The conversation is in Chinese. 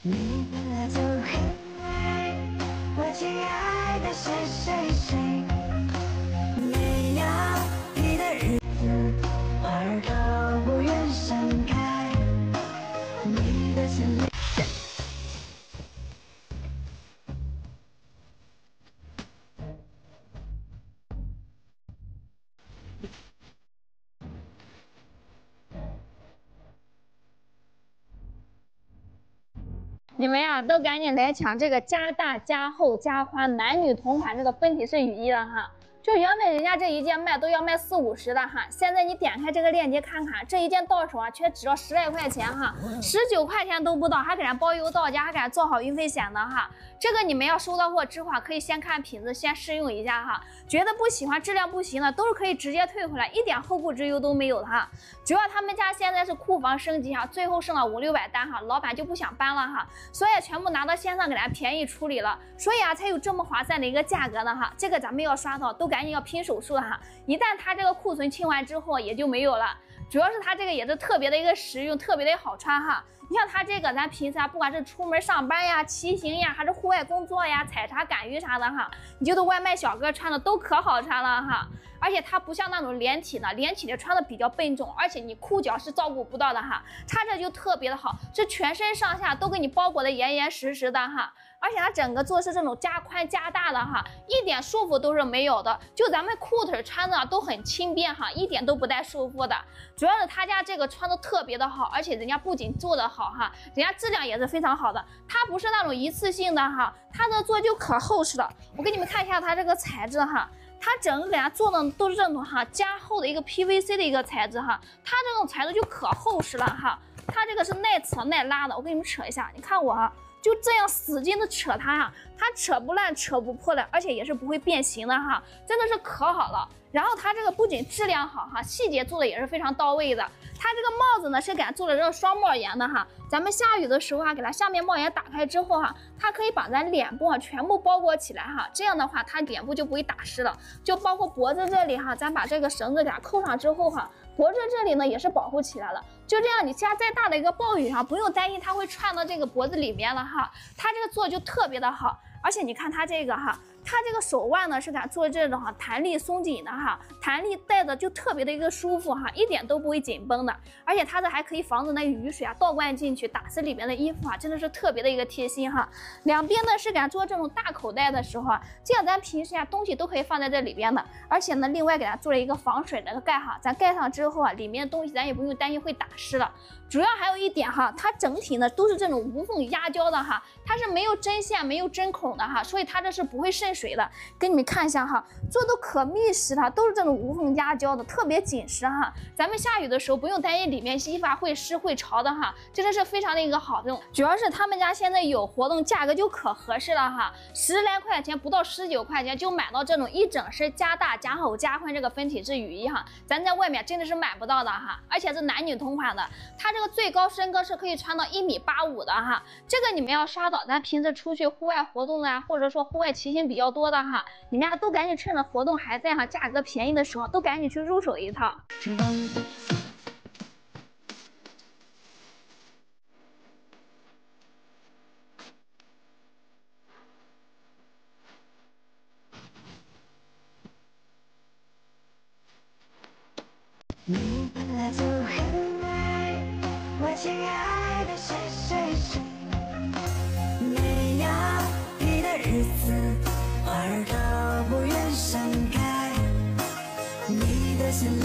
你本来就很美，我亲爱的谁谁谁，没有你的日子，花儿都不愿盛开。你的心里。你们呀，都赶紧来抢这个加大、加厚、加宽男女同款这个分体式雨衣了哈！就原本人家这一件卖都要卖40、50的哈，现在你点开这个链接看看，这一件到手啊，却只要10来块钱哈，19块钱都不到，还给人包邮到家，还给人做好运费险的哈。这个你们要收到货之后啊，可以先看品质，先试用一下哈，觉得不喜欢、质量不行的，都是可以直接退回来，一点后顾之忧都没有的哈。主要他们家现在是库房升级哈，最后剩了500、600单哈，老板就不想搬了哈，所以全部拿到线上给咱便宜处理了，所以啊才有这么划算的一个价格呢哈。这个咱们要刷到都赶紧要拼手速哈，一旦它这个库存清完之后也就没有了。主要是它这个也是特别的一个实用，特别的好穿哈。你像它这个，咱平时啊，不管是出门上班呀、骑行呀，还是户外工作呀、采茶赶鱼啥的哈，你就是外卖小哥穿的都可好穿了哈。而且它不像那种连体的，连体的穿的比较笨重，而且你裤脚是照顾不到的哈。它这就特别的好，是全身上下都给你包裹的严严实实的哈。而且它整个做是这种加宽加大的哈，一点束缚都是没有的。就咱们裤腿穿的都很轻便哈，一点都不带束缚的。主要是他家这个穿的特别的好，而且人家不仅做的好哈，人家质量也是非常好的。它不是那种一次性的哈，它的做就可厚实了。我给你们看一下它这个材质哈。它整个给它做的都是这种哈加厚的一个 PVC 的一个材质哈，它这种材质就可厚实了哈，它这个是耐扯耐拉的。我给你们扯一下，你看我啊，就这样使劲的扯它哈，它扯不烂扯不破的，而且也是不会变形的哈，真的是可好了。然后它这个不仅质量好哈，细节做的也是非常到位的。它这个帽子呢是给它做了这个双帽檐的哈，咱们下雨的时候啊，给它下面帽檐打开之后哈，它可以把咱脸部啊全部包裹起来哈，这样的话它脸部就不会打湿了，就包括脖子这里哈，咱把这个绳子给它扣上之后哈，脖子这里呢也是保护起来了，就这样你下再大的一个暴雨上不用担心它会串到这个脖子里面了哈，它这个做就特别的好。而且你看它这个哈，它这个手腕呢是给它做这种哈弹力松紧的哈，弹力带着就特别的一个舒服哈，一点都不会紧绷的。而且它这还可以防止那雨水啊倒灌进去打湿里面的衣服啊，真的是特别的一个贴心哈。两边呢是给它做这种大口袋的时候啊，这样咱平时啊东西都可以放在这里边的。而且呢，另外给它做了一个防水的一个盖哈，咱盖上之后啊，里面的东西咱也不用担心会打湿了。主要还有一点哈，它整体呢都是这种无缝压胶的哈，它是没有针线、没有针孔的哈，所以它这是不会渗水的。给你们看一下哈，做的可密实了，都是这种无缝压胶的，特别紧实哈。咱们下雨的时候不用担心里面衣服啊会湿会潮的哈，真的是非常的一个好用。主要是他们家现在有活动，价格就可合适了哈，10来块钱不到19块钱就买到这种一整身加大、加厚、加宽这个分体式雨衣哈，咱在外面真的是买不到的哈，而且是男女同款的，它这个最高身高是可以穿到1.85米的哈，这个你们要刷到，咱平时出去户外活动啊，或者说户外骑行比较多的哈，你们家都赶紧趁着活动还在哈，价格便宜的时候都赶紧去入手一套。你本来就很美，我亲爱的谁谁谁，没有你的日子，花儿都不愿盛开，你的心里。